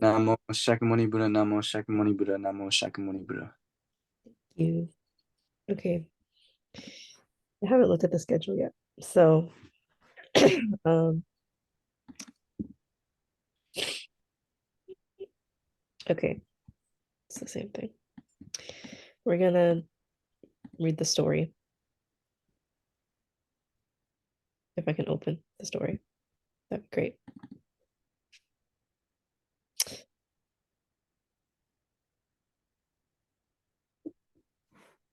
Namo Shakyamuni Buddha, Namo Shakyamuni Buddha, Namo Shakyamuni Buddha. You. Okay. I haven't looked at the schedule yet. So, um, okay. It's the same thing. We're gonna read the story. If I can open the story, that'd be great.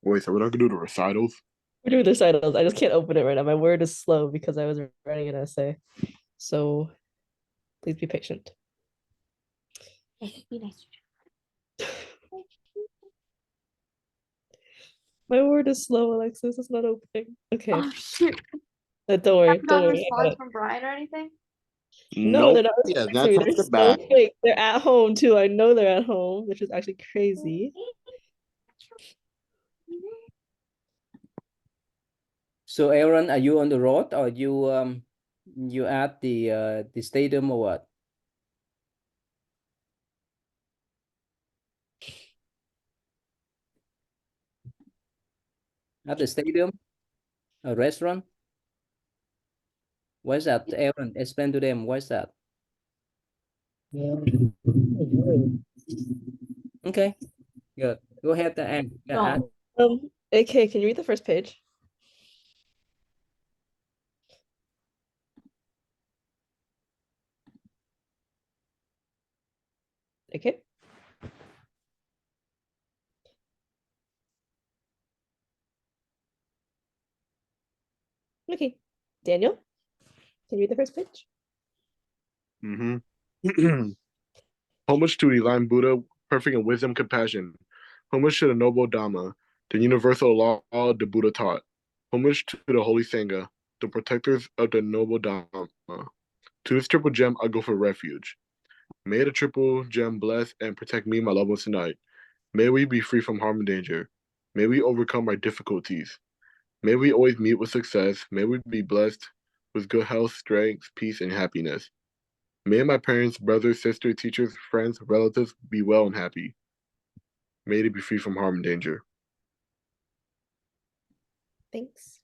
Wait, so we're not gonna do the recitals? We're doing the recitals. I just can't open it right now. My word is slow because I was writing an essay. So please be patient. My word is slow, Alexis. It's not opening. Okay. Oh shoot. Don't worry. Have you Don't gotten worry. response from Brian or anything? No, they're Nope. not Yeah, responding to not me. talking They're back. so fake. They're at home too. I know they're at home, which is actually crazy. So Aaron, are you on the road or you at the stadium or what? At the stadium? A restaurant? What's that, Aaron? Explain to them what's that. Okay, good. Go ahead and No. AK, can you read the first page? AK? Okay. Daniel, can you read the first page? Mm-hmm. Homage to the divine Buddha, perfect in wisdom, compassion. Homage to the noble Dhamma, the universal law the Buddha taught. Homage to the holy Sangha, the protectors of the noble Dhamma. To this triple gem, I go for refuge. May the triple gem bless and protect me and my loved ones tonight. May we be free from harm and danger. May we overcome our difficulties. May we always meet with success. May we be blessed with good health, strength, peace, and happiness. May my parents, brothers, sisters, teachers, friends, relatives be well and happy. May they be free from harm and danger. Thanks.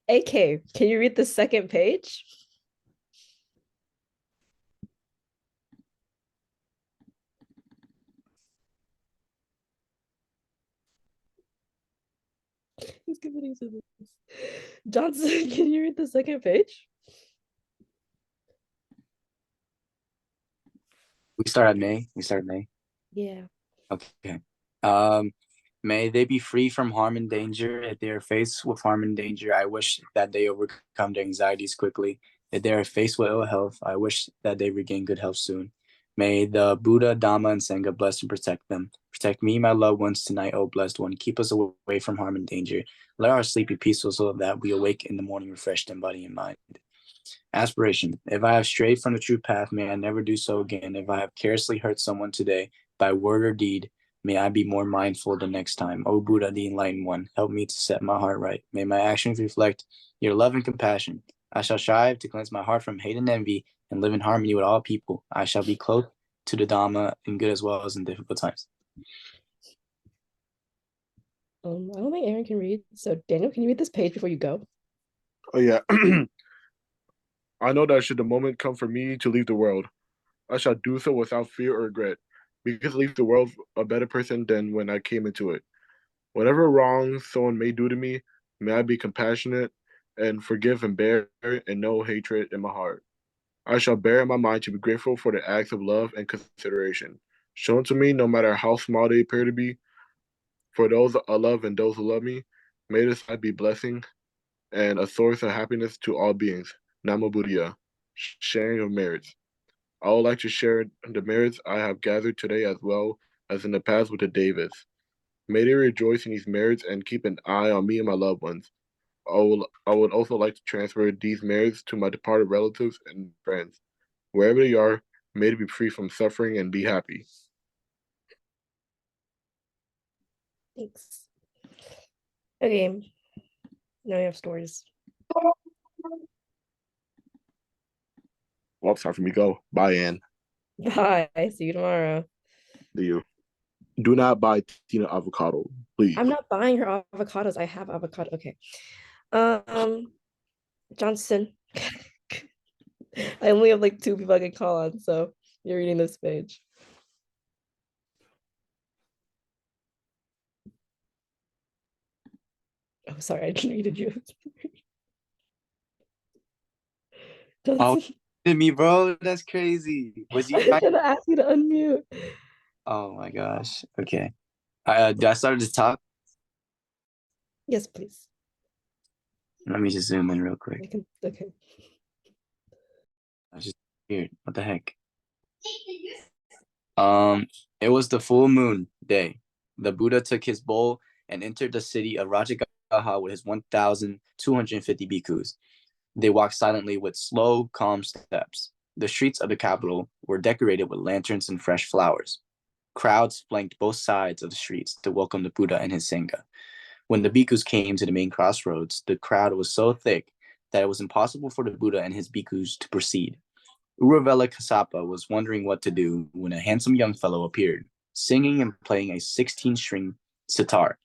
AK, can you read the second page? He's committing to this. Johnson, can you read the second page? We start at May. We start at May. Yeah. Okay. May they be free from harm and danger. If they are faced with harm and danger, I wish that they overcome their anxieties quickly. If they are faced with ill health, I wish that they regain good health soon. May the Buddha, Dhamma, and Sangha bless and protect them. Protect me, my loved ones tonight, O blessed one. Keep us away from harm and danger. Let our sleep be peaceful so that we awake in the morning refreshed in body and mind. Aspiration. If I have strayed from the true path, may I never do so again. If I have carelessly hurt someone today by word or deed, may I be more mindful the next time. O Buddha, the enlightened one, help me to set my heart right. May my actions reflect your love and compassion. I shall strive to cleanse my heart from hate and envy and live in harmony with all people. I shall be close to the Dhamma in good as well as in difficult times. I don't think Aaron can read. So Daniel, can you read this page before you go? Oh, yeah. I know that should the moment come for me to leave the world, I shall do so without fear or regret, because I leave the world a better person than when I came into it. Whatever wrong someone may do to me, may I be compassionate and forgive and bear and no hatred in my heart. I shall bear in my mind to be grateful for the acts of love and consideration shown to me, no matter how small they appear to be. For those I love and those who love me, may this life be blessing and a source of happiness to all beings. Namo Buddhaya, sharing of merits. I would like to share the merits I have gathered today as well as in the past with the Davids. May they rejoice in these merits and keep an eye on me and my loved ones. I would also like to transfer these merits to my departed relatives and friends. Wherever they are, may they be free from suffering and be happy. Thanks. Okay. Now we have stories. Well, it's time for me to go. Bye, Ann. Bye. See you tomorrow. Do you? Do not buy Tina avocado, please. I'm not buying her avocados. I have avocado. Okay. Johnson. I only have like 2 people I can call on, so you're reading this page. Oh, sorry, I deleted you. Oh, Johnson. me, bro. That's crazy. Was I you was trying? gonna ask you to unmute. Oh my gosh. Okay. Do I start to talk? Yes, please. Let me just zoom in real I quick. can. Okay. That's just weird. What the heck? It was the full moon day. The Buddha took his bowl and entered the city of Rajagaha with his 1,250 bhikkhus. They walked silently with slow, calm steps. The streets of the capital were decorated with lanterns and fresh flowers. Crowds flanked both sides of the streets to welcome the Buddha and his Sangha. When the bhikkhus came to the main crossroads, the crowd was so thick that it was impossible for the Buddha and his bhikkhus to proceed. Uruvela Kasapa was wondering what to do when a handsome young fellow appeared, singing and playing a 16-string sitar.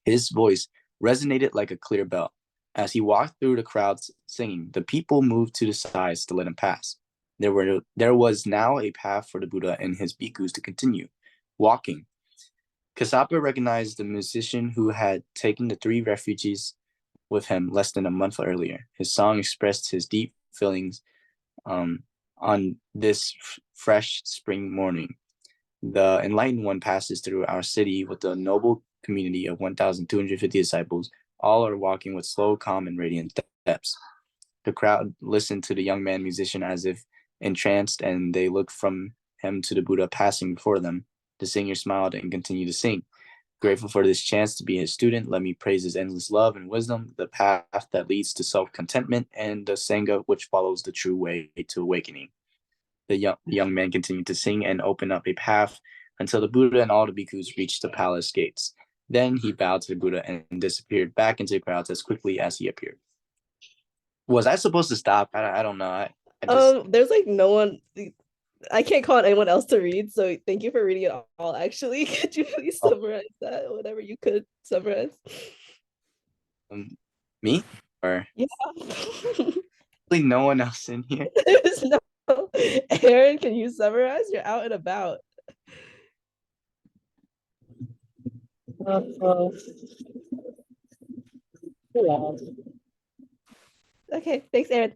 His voice resonated like a clear bell. As he walked through the crowds singing, the people moved to the sides to let him pass. There was now a path for the Buddha and his bhikkhus to continue walking. Kasapa recognized the musician who had taken the 3 refugees with him less than a month earlier. His song expressed his deep feelings on this fresh spring morning. The Enlightened One passes through our city with a noble community of 1,250 disciples. All are walking with slow, calm, and radiant steps. The crowd listened to the young man musician as if entranced, and they looked from him to the Buddha passing before them. The singer smiled and continued to sing. Grateful for this chance to be his student, let me praise his endless love and wisdom, the path that leads to self-contentment, and the Sangha which follows the true way to awakening. The young man continued to sing and open up a path until the Buddha and all the bhikkhus reached the palace gates. Then he bowed to the Buddha and disappeared back into the crowds as quickly as he appeared. Was I supposed to stop? I don't know. I just There's like no one. I can't call on anyone else to read, so thank you for reading it all. Actually, could you please summarize that? Whatever you could summarize. Me or Yeah. really no one else in here. There's no. Aaron, can you summarize? You're out and about. Okay, thanks, Aaron.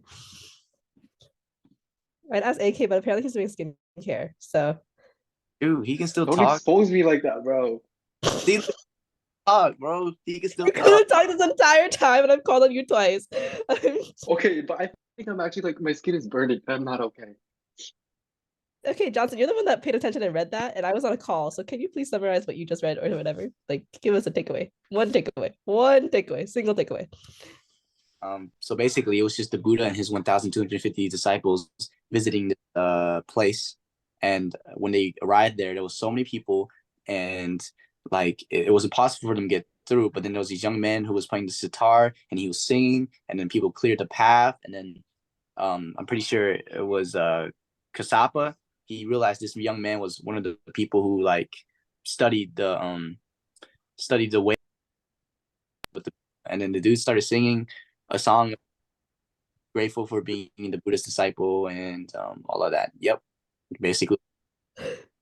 I'd ask AK, but apparently he's doing skincare. So Dude, he can still Don't talk. expose me like that, bro. See, talk, bro. He can still you could talk. have talked this entire time, and I've called on you twice. Okay, but I think I'm actually like my skin is burning. I'm not okay. Okay, Johnson, you're the one that paid attention and read that, and I was on a call. So can you please summarize what you just read or whatever? Like, give us a takeaway. One takeaway, single takeaway. So basically, it was just the Buddha and his 1,250 disciples visiting the place. And when they arrived there was so many people, and like it was impossible for them to get through. But then there was this young man who was playing the sitar, and he was singing, and then people cleared the path. And then I'm pretty sure it was Kasapa. He realized this young man was one of the people who like studied the way with the, and then the dude started singing a song grateful for being the Buddhist disciple and all of that. Yep, basically.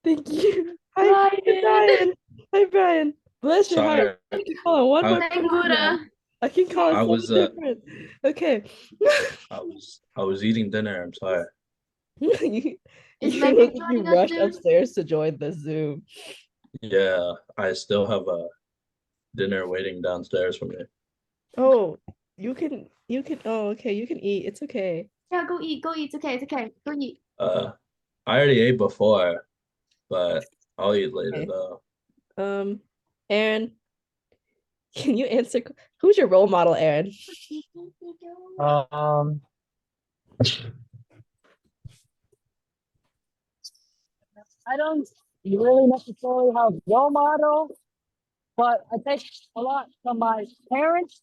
Thank you. Hi, Brian. Hi, Brian. Bless your Sorry, heart. I can call on one more I, person now. I can call I on was someone different. Okay. I was eating dinner. I'm sorry. you Is you Megan look like you joining us rushed soon? upstairs to join the Zoom. Yeah, I still have a dinner waiting downstairs for me. Oh, you can oh okay, you can eat. It's okay. Yeah, go eat. Go eat. It's okay. It's okay. Go eat. I already ate before, but I'll eat later Okay. though. Aaron, can you answer who's your role model, Aaron? Um, I don't really necessarily have role model, but I take a lot from my parents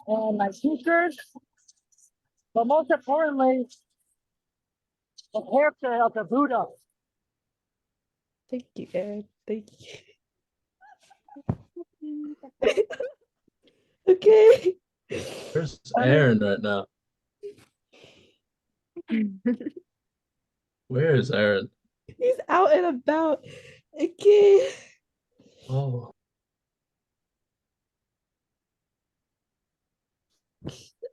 and my teachers, but most importantly, the character of the Buddha. Thank you, Aaron. Thank you. Okay. Where's Aaron right now? Where is Aaron? He's out and about. Okay.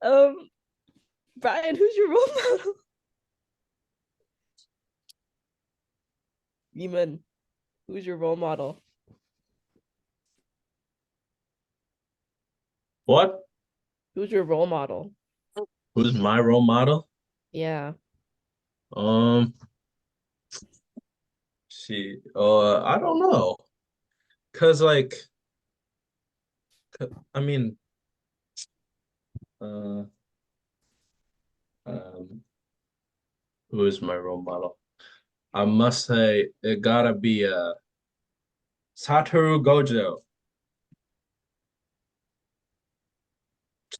Oh, Brian, who's your role model? Yeman, who's your role model? what? Who's your role model? Who's my role model? Yeah. Um, I don't know. Cause like, I mean, uh, um, who is my role model? I must say it gotta be Satoru Gojo.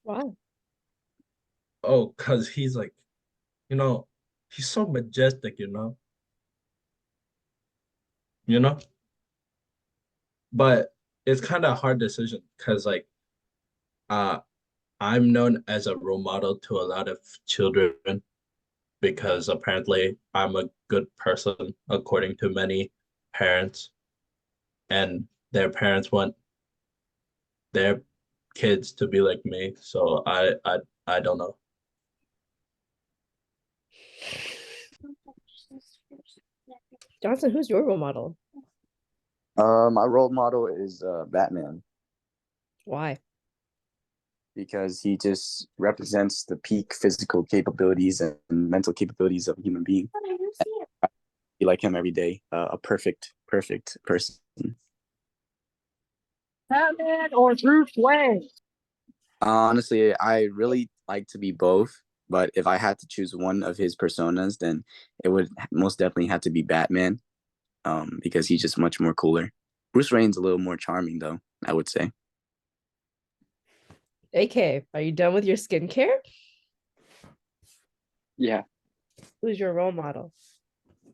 Wow. Oh, cause he's like, you know, he's so majestic, you know. But it's kind of a hard decision because like, uh, I'm known as a role model to a lot of children because apparently I'm a good person according to many parents, and their parents want their kids to be like me. So I don't know. Johnson, who's your role model? My role model is Batman Why? because he just represents the peak physical capabilities and mental capabilities of a human being. Be like him every day. A perfect person. Batman or Bruce Wayne? Honestly, I really like to be both, but if I had to choose one of his personas, then it would most definitely have to be Batman, because he's just much more cooler. Bruce Wayne's a little more charming, though, I would say. AK, are you done with your skincare? Yeah. Who's your role model?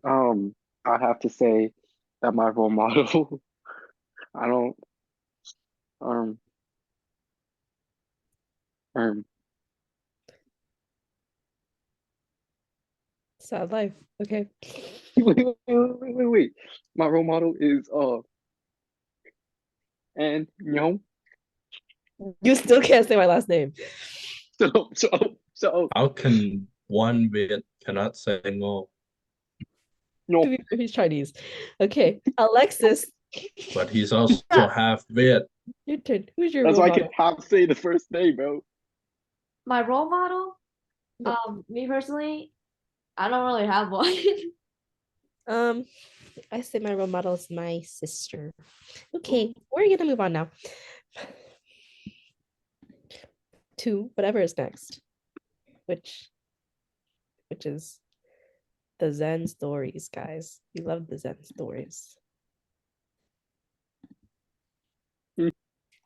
I have to say that my role model, I don't, um, um, Sad life. Okay. wait. My role model is, and, You still can't say my last name. so, How can one be cannot say no, no, He's Chinese. Okay. Alexis. but he's also half Viet. Your turn. Who's your that's role why I model? can have to say the first name, bro. My role model? Yep. Me personally, I don't really have one. I say my role model is my sister. Okay, we're gonna move on now to whatever is next, which is the Zen stories, guys. We love the Zen stories. Hmm.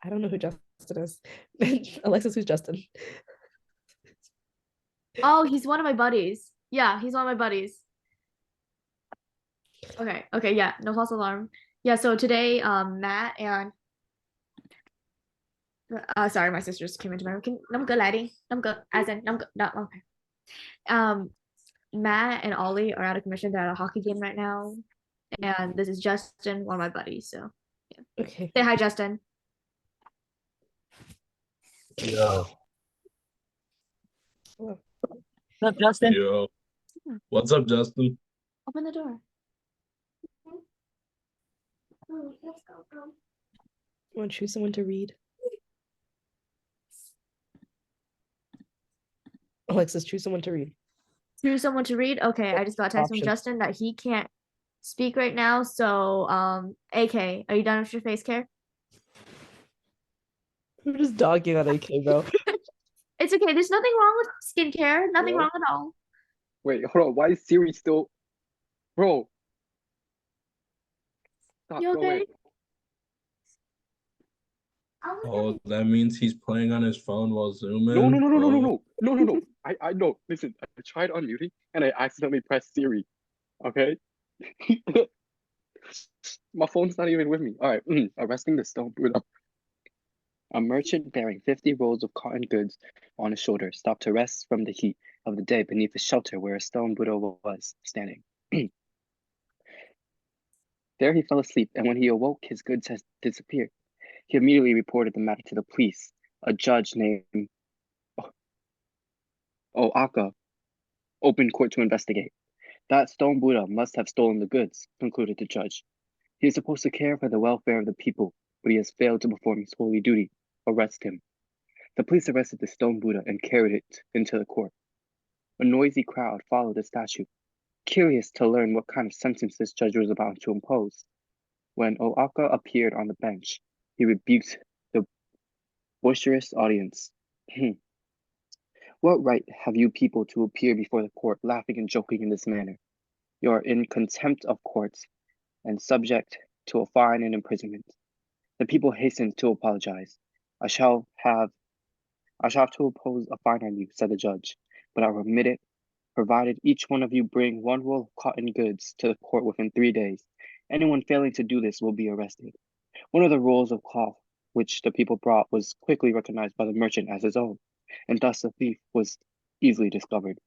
I don't know who Justin is. Alexis, who's Justin? Oh, he's one of my buddies. Yeah, he's one of my buddies. Okay, yeah, no false alarm. Yeah, so today, Matt and sorry, my sister just came into my room. Nắm cửa lại đi. Nắm cửa, as in, no, okay. Matt and Ollie are out of commission. They're at a hockey game right now. And this is Justin, one of my buddies. So yeah. Okay. Say hi, Justin. Yo, What's up, Justin? yo. What's up, Justin? Open the door. Oh, let's go, bro. You want to choose someone to read? Alexis, choose someone to read. Choose someone to read. Okay, I just got a text from Option. Justin that he can't speak right now. So, AK, are you done with your face care? We're just dogging on AK, bro. It's okay. There's nothing wrong with skincare. Nothing Bro. wrong at all. Wait, hold on. Why is Siri still, bro? Stop, You go okay? away. Oh, that means he's playing on his phone while No, no, zooming. no, no, no, no, Oh, no, no, no, no. I know. Listen, I tried unmuting and I accidentally pressed Siri. Okay. My phone's not even with me. All right. Arresting the stone Buddha. A merchant bearing 50 rolls of cotton goods on his shoulder stopped to rest from the heat of the day beneath the shelter where a stone Buddha was standing. There he fell asleep, and when he awoke, his goods had disappeared. He immediately reported the matter to the police. A judge named Oaka opened court to investigate. That stone Buddha must have stolen the goods, concluded the judge. He is supposed to care for the welfare of the people, but he has failed to perform his holy duty. Arrest him. The police arrested the stone Buddha and carried it into the court. A noisy crowd followed the statue, curious to learn what kind of sentence this judge was about to impose. When Oaka appeared on the bench, he rebuked the boisterous audience. What right have you people to appear before the court laughing and joking in this manner? You are in contempt of courts and subject to a fine and imprisonment. The people hastened to apologize. I shall have to impose a fine on you, said the judge, but I'll remit it, provided each one of you bring one roll of cotton goods to the court within 3 days. Anyone failing to do this will be arrested. One of the rolls of cloth which the people brought was quickly recognized by the merchant as his own, and thus the thief was easily discovered.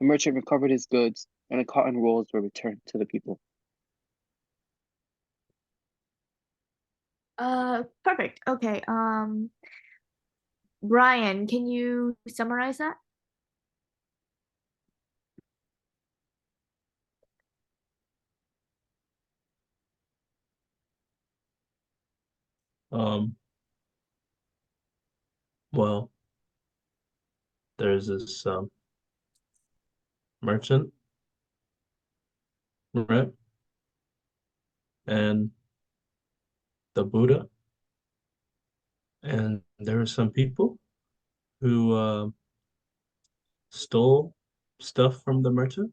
The merchant recovered his goods, and the cotton rolls were returned to the people. Perfect. Okay. Brian, can you summarize that? um, well, there's this merchant, right? And the Buddha, and there were some people who stole stuff from the merchant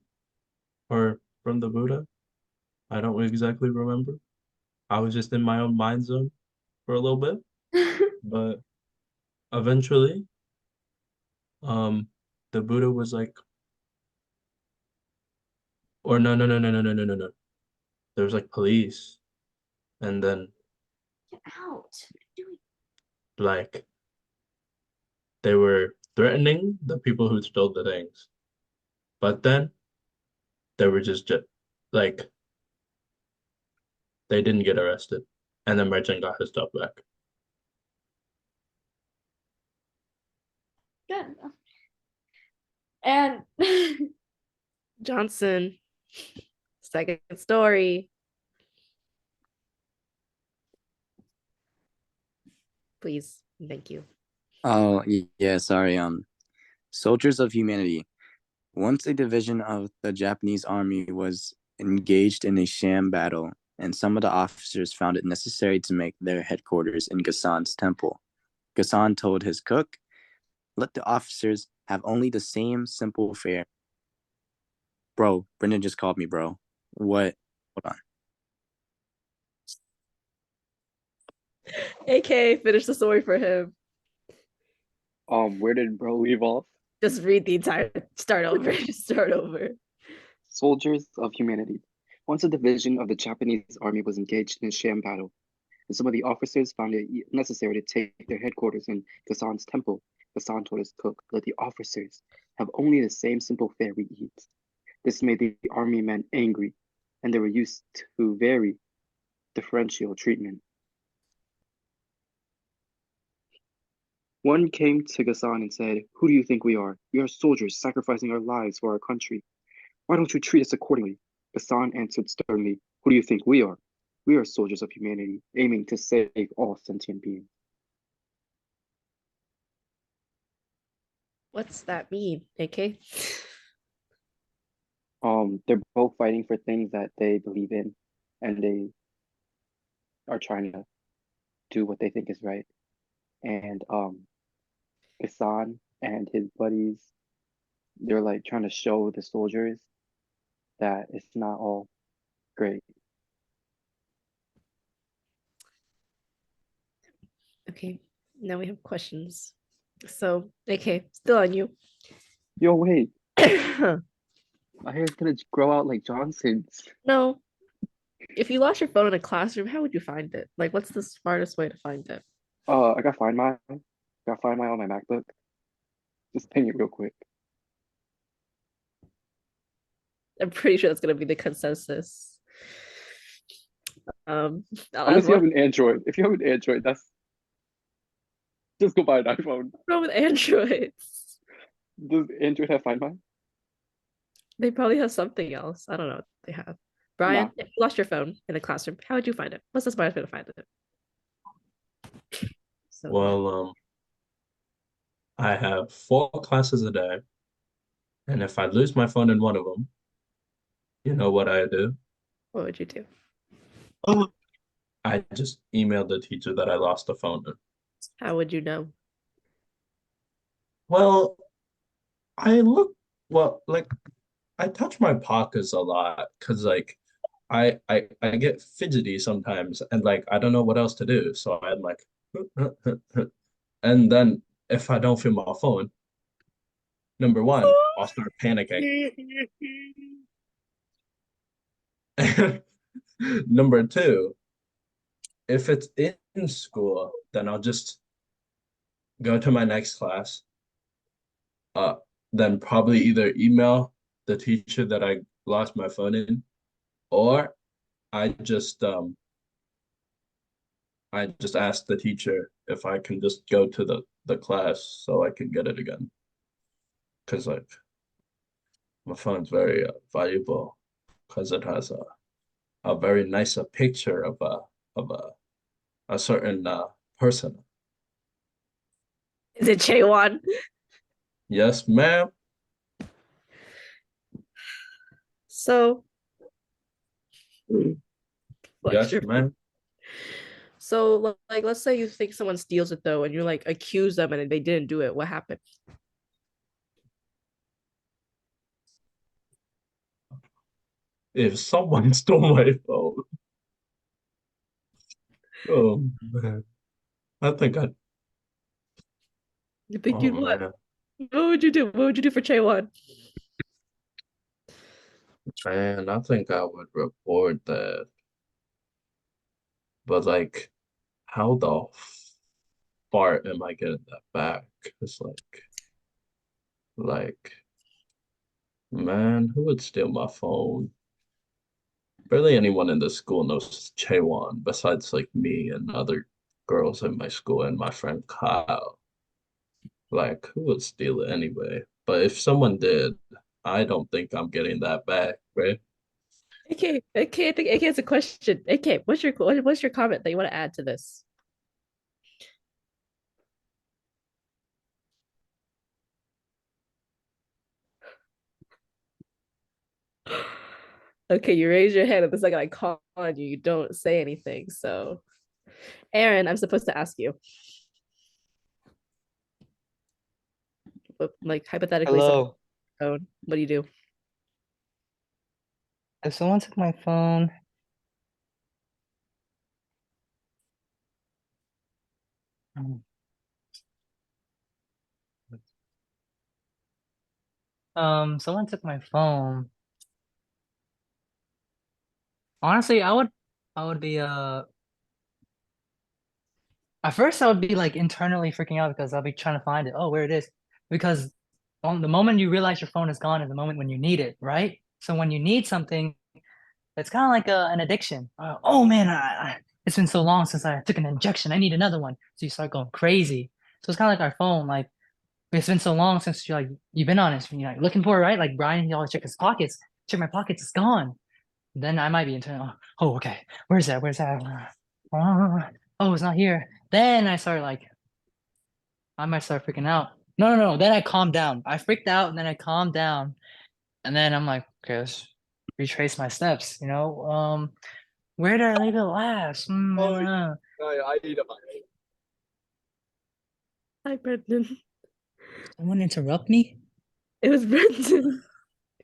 or from the Buddha. I don't exactly remember. I was just in my own mind zone for a little bit, but eventually, um, the Buddha was like, or no, no, no, no, no, no, no, no, no. There was like police, and then Get out. What are you doing? like they were threatening the people who stole the things, but then they were just like they didn't get arrested, and the merchant got his stuff back. Good. And Johnson, second story. Please. Thank you. Oh, yeah, sorry. Soldiers of Humanity. Once a division of the Japanese army was engaged in a sham battle, and some of the officers found it necessary to make their headquarters in Gassan's temple. Gassan told his cook, let the officers have only the same simple fare. Bro, Brendan just called me, bro. What? Hold on. AK, finish the story for him. Where did bro leave off? Just read the entire start over. Just start over. Soldiers of Humanity. Once a division of the Japanese army was engaged in a sham battle, and some of the officers found it necessary to take their headquarters in Gassan's temple. Gassan told his cook, let the officers have only the same simple fare we eat. This made the army men angry, and they were used to very differential treatment. One came to Gassan and said, who do you think we are? We are soldiers sacrificing our lives for our country. Why don't you treat us accordingly? Gassan answered sternly, who do you think we are? We are soldiers of humanity, aiming to save all sentient beings. What's that mean, AK? They're both fighting for things that they believe in, and they are trying to do what they think is right. And Gassan and his buddies, they're like trying to show the soldiers that it's not all great. Okay, now we have questions. So, okay, still on you. Yo, wait. My hair's gonna grow out like Johnson's. No, if you lost your phone in a classroom, how would you find it? Like, what's the smartest way to find it? I gotta find mine. Gotta find mine on my MacBook. Just ping it real quick. I'm pretty sure that's gonna be the consensus. I'll Unless ask you have one an Android. If you have an Android, that's just go buy an iPhone. wrong with Androids. Does Android have Find My? They probably have something else. I don't know what they have. Brian, Nah. if you lost your phone in a classroom, how would you find it? What's the smartest way to find it? So, Well, I have 4 classes a day, and if I lose my phone in one of them, you know what I do? what would you do? I just emailed the teacher that I lost the phone. How would you know? Well, I look well, like I touch my pockets a lot because like I get fidgety sometimes and like I don't know what else to do. So I'm like and then if I don't feel my phone, number one, I'll start panicking. Number two, if it's in school, then I'll just go to my next class. Uh, then probably either email the teacher that I lost my phone in, or I just um I just asked the teacher if I can just go to the class so I can get it again. Because like my phone's very valuable because it has a very nice picture of a certain person. Is it Chaywan? Yes, ma'am. So, Yes, ma'am. So, like, let's say you think someone steals it though, and you like accuse them and they didn't do it. What happened? If someone stole my phone, oh man, I think I. You think Oh you'd what? man, What would you do? What would you do for Chaywan? man, I think I would report that. But like, how the fart am I getting that back? It's like, man, who would steal my phone? Barely anyone in the school knows Chaewon besides like me and other girls in my school and my friend Kyle. Like, who would steal it anyway? But if someone did, I don't think I'm getting that back, right? I think AK has a question. AK, what's your comment that you want to add to this? Okay, you raise your hand, and the second I call on you, you don't say anything. So, Aaron, I'm supposed to ask you. But, like hypothetically, Hello. phone, what do you do? If someone took my phone, someone took my phone. Honestly, I would be at first I would be like internally freaking out because I'll be trying to find it. Oh, where it is. Because on the moment you realize your phone is gone is the moment when you need it, right? So when you need something, it's kind of like an addiction. Oh man, it's been so long since I took an injection. I need another one. So you start going crazy. So it's kind of like our phone. Like it's been so long since you've been on it. So you're like looking for it, right? Like Brian, he always check his pockets. Check my pockets, it's gone. Then I might be internal. Oh, okay. Where's that? Where's that? Oh, it's not here. Then I might start freaking out. No. Then I calm down. I freaked out and then I calmed down. And then I'm like, okay, let's retrace my steps, where did I leave it last? I need a Hi, Brendan. Someone interrupt me? It was Brendan.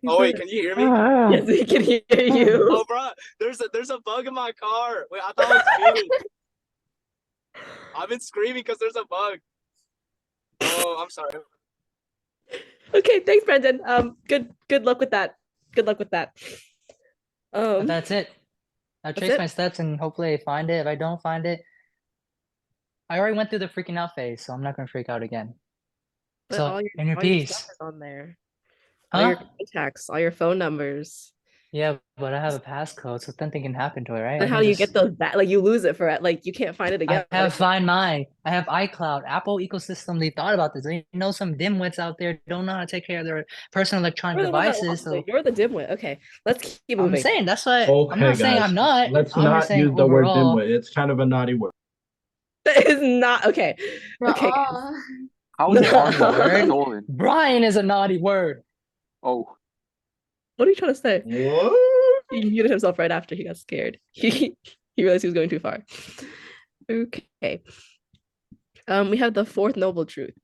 Oh wait, can you hear me? Yes, we can hear you. Oh, bro, there's a bug in my car. Wait, I thought it was me. I've been screaming because there's a bug. Oh, I'm sorry. Okay, thanks, Brendan. Good luck with that. Good luck with that. But that's it. I'll trace it? my steps and hopefully find it. If I don't find it, I already went through the freaking out phase, so I'm not gonna freak out again. But So all inner your peace. stuff is on there. All your Huh? contacts, all your phone numbers. Yeah, but I have a passcode, so nothing can happen to it, right? And I how can do you just get those back? Like you lose it for it. Like you can't find it I again. have Find My. I have iCloud. Apple ecosystem. They thought about this. They know some dimwits out there don't know how to take care of their personal electronic You're the one that devices. lost So it. You're the dimwit. Okay, let's keep I'm moving. saying that's why I'm Okay, not saying guys, I'm not. let's I'm just not saying use the word overall. dimwit. It's kind of a naughty word. That is not okay. Okay. How is it on No. there? It's Word. stolen. Brian is a naughty word. Oh, What are you trying to say? What? He muted himself right after he got scared. He realized he was going too far. Okay. We have the fourth noble truth.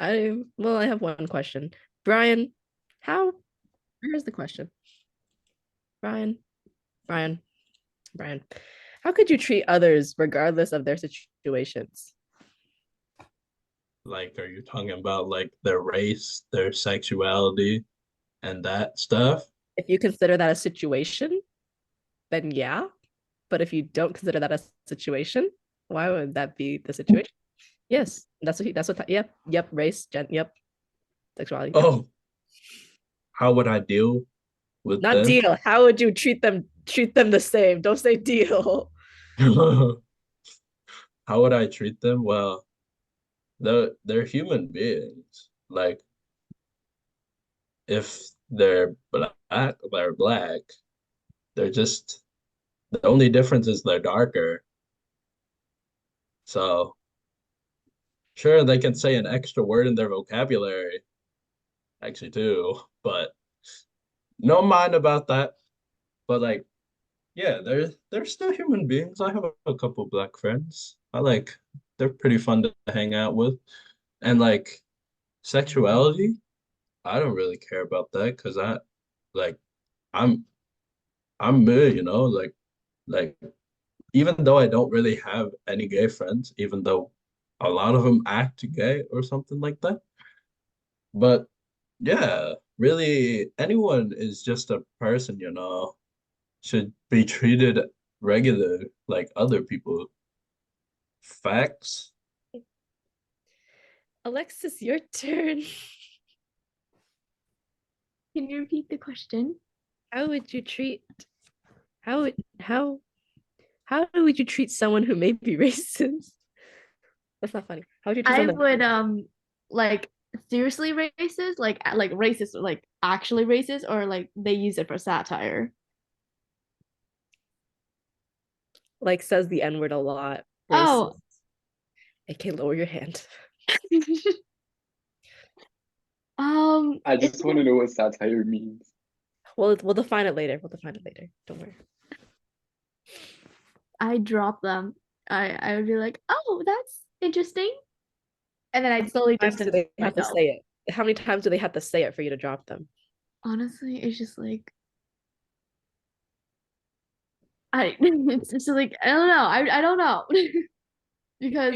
I have one question. Brian, where's the question? Brian, Brian, how could you treat others regardless of their situations? Like, are you talking about like their race, their sexuality, and that stuff? If you consider that a situation, then yeah. But if you don't consider that a situation, why would that be the situation? Yes, yep, race, yep, sexuality. Yep. Oh, how would I deal with Not them? deal. How would you treat them the same? Don't say deal. How would I treat them? Well, they're human beings. Like, if they're black, they're black. They're just the only difference is they're darker. So sure, they can say an extra word in their vocabulary, actually too, but no mind about that. But like, yeah, they're still human beings. I have a couple black friends. They're pretty fun to hang out with. And like sexuality, I don't really care about that because like I'm I'm me, like even though I don't really have any gay friends, even though a lot of them act gay or something like that. But yeah, really anyone is just a person, should be treated regular like other people. Facts. Alexis, your turn. Can you repeat the question? How would you treat how would how would you treat someone who may be racist? That's not funny. How would you treat I someone would like seriously racist, like racist, like actually racist, or like they use it for satire. like says the N-word a lot? Oh, Okay, lower your hand. I just want to know what satire means. We'll define it later. Don't worry. I drop them. I would be like, oh, that's interesting, and then I'd slowly How many times do distance they have to myself. say it? How many times do they have to say it for you to drop them? Honestly, it's just like it's just like I don't know. I don't know because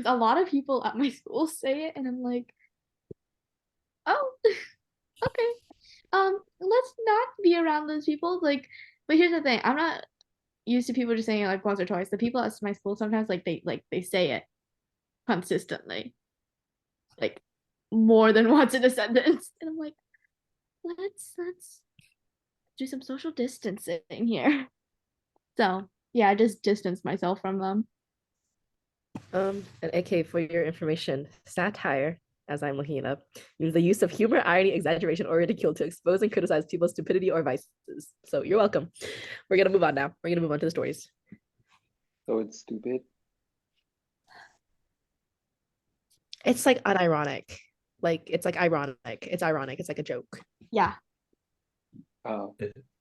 a lot of people at my school say it, and I'm like, oh, okay. Let's not be around those people. Like, but here's the thing: I'm not used to people just saying it like once or twice. The people at my school sometimes they say it consistently, like more than once in a sentence, and I'm like, let's do some social distancing here. So yeah, I just distance myself from them. And AK, for your information, satire, as I'm looking it up, means the use of humor, irony, exaggeration, or ridicule to expose and criticize people's stupidity or vices. So you're welcome. We're gonna move on now. We're gonna move on to the stories. So it's stupid. It's like unironic. Like it's like ironic. It's ironic. It's like a joke. Yeah.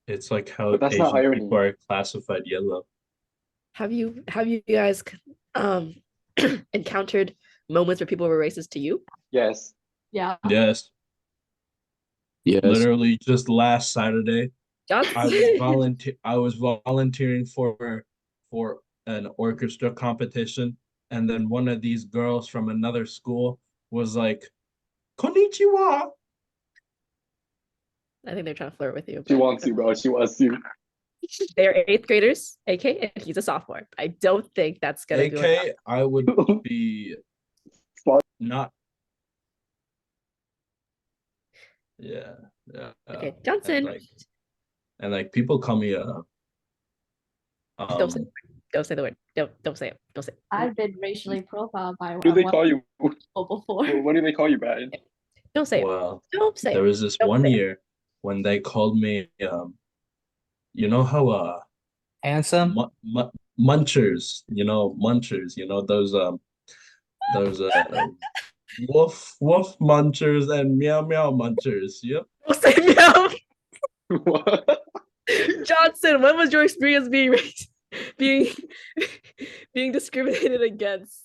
It's like how But that's not Asian irony. people are classified yellow. Have you guys encountered moments where people were racist to you? Yes. Yeah. Yes. Yes. Literally just last Saturday, Johnson. I was volunteering for an orchestra competition, and then one of these girls from another school was like, "Konnichiwa." I think they're trying to flirt with you. She but wants you, bro. She wants you. they're eighth graders, AK, and he's a sophomore. I don't think that's gonna go enough. AK, I would be not. Yeah, yeah. Okay, Johnson. And like people call me Don't say the word. Don't say the word. Don't say it. Don't say it. I've been racially profiled by What do they call you? people before. What do they call you, Brian? Don't say it. well, Don't say there it. was this Don't one say it. year when they called me you know how Handsome. munchers, munchers, those woof munchers and meow meow munchers. Yep. Don't say meow. What? Johnson, when was your experience being being discriminated against?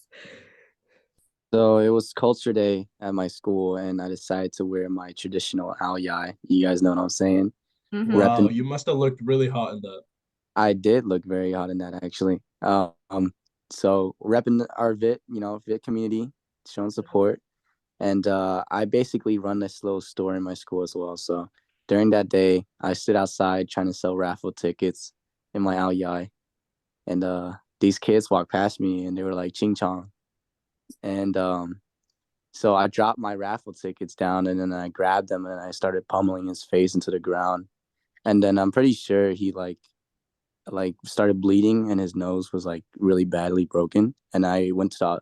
So it was culture day at my school, and I decided to wear my traditional ao yai. You guys know what I'm saying? Mhm. Wow, Repping. you must have looked really hot in that. I did look very hot in that, actually. So repping our VIT community, showing support. And I basically run this little store in my school as well. So during that day, I stood outside trying to sell raffle tickets in my ao yai. And these kids walked past me and they were like, ching chong. And so I dropped my raffle tickets down and then I grabbed them and I started pummeling his face into the ground. And then I'm pretty sure he like started bleeding and his nose was like really badly broken. And I went to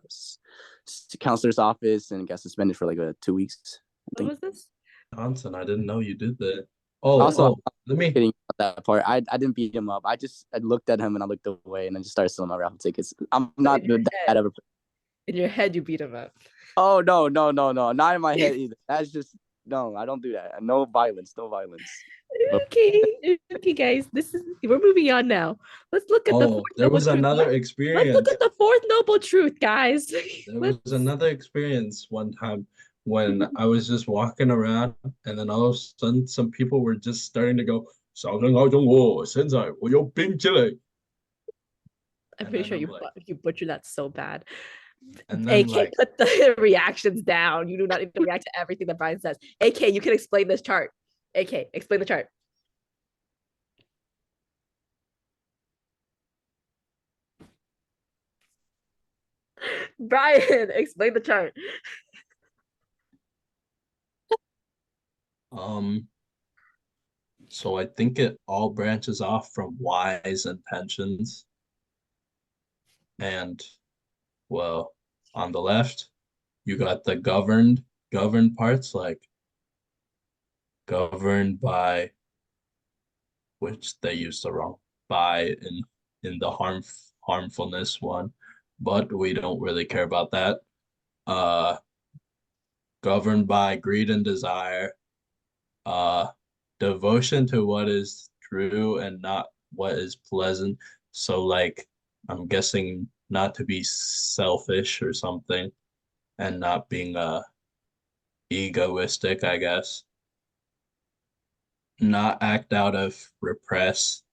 the counselor's office and got suspended for like 2 weeks. What was this? Johnson, I didn't know you did that. Also, Let me. kidding about that part. I didn't beat him up. I looked at him and I looked away and I just started selling my raffle tickets. I'm not that ever. In your head, you beat him up. Oh no, not in my head either. That's just no. I don't do that. No violence. Okay, guys. We're moving on now. Let's look at the fourth There was noble truth. another Let's experience. look at the fourth noble truth, guys. There was another experience one time when I was just walking around, and then all of a sudden, some people were just starting to go, I'm pretty sure you butchered that so bad. And then AK, put the reactions down. You do not need to react to everything that Brian says. AK, you can explain this chart. AK, explain the chart. Brian, explain the chart. So I think it all branches off from whys and pensions. And well, on the left, you got the governed parts, like governed by, which they used the wrong by in the harmfulness one, but we don't really care about that. Governed by greed and desire, devotion to what is true and not what is pleasant. So like I'm guessing not to be selfish or something and not being egoistic, I guess. Not act out of repress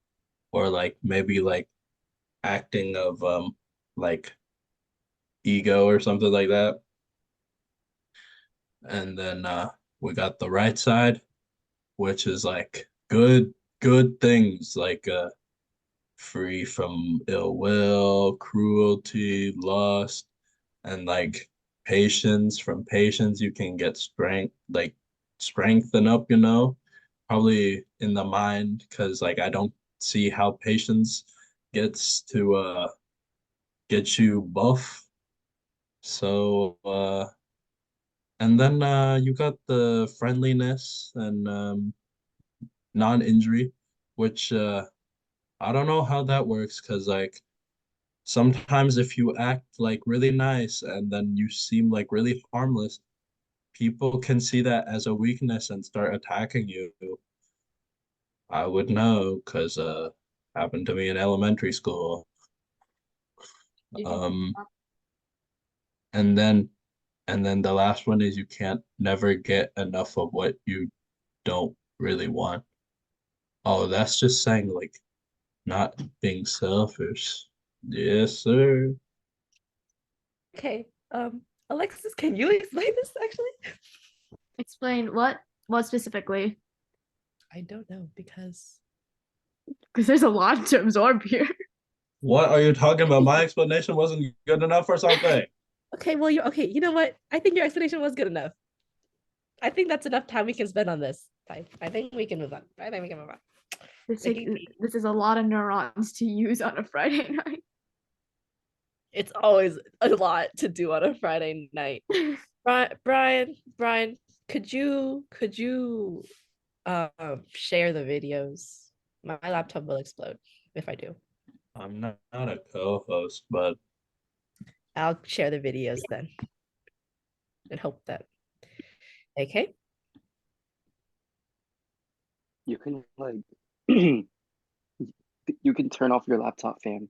or like maybe like acting of like ego or something like that. And then we got the right side, which is like good things, like free from ill will, cruelty, lust, and like patience. From patience you can get strength, like strengthen up, probably in the mind, because like I don't see how patience gets to get you buff. So and then you got the friendliness and non-injury, which I don't know how that works, because like sometimes if you act like really nice and then you seem like really harmless, people can see that as a weakness and start attacking you. I would know because happened to me in elementary school. Um, and then the last one is you can't never get enough of what you don't really want. Oh, that's just saying like not being selfish. Yes, sir. Okay. Alexis, can you explain this actually? Explain what? What specifically? I don't know because Because there's a lot to absorb here. What are you talking about? My explanation wasn't good enough or something. okay, well you okay, you know what? I think your explanation was good enough. I think that's enough time we can spend on this. I think we can move on. I think we can move on. This is a lot of neurons to use on a Friday night. It's always a lot to do on a Friday night. Brian, could you share the videos? My laptop will explode if I do. I'm not a co-host, but I'll share the videos then and hope that. Okay. You can like you can turn off your laptop fan.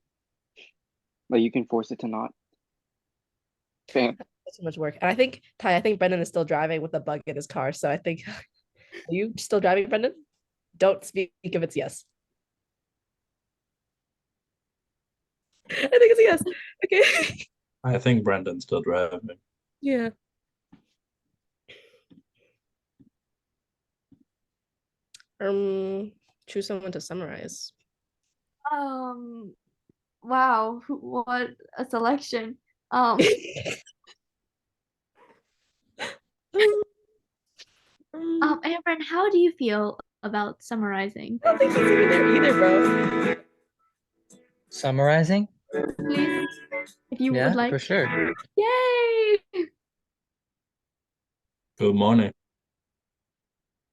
Like you can force it to not fan. That's too much work. And I think Brendan is still driving with a bug in his car. So I think are you still driving, Brendan? Don't speak if it's yes. I think it's a yes. Okay. I think Brendan's still driving. Yeah. Choose someone to summarize. Wow, what a selection. Aaron, how do you feel about summarizing? I don't think he's even there either, bro. Summarizing? Please, if you Yeah, would like. for sure. Yay! Good morning.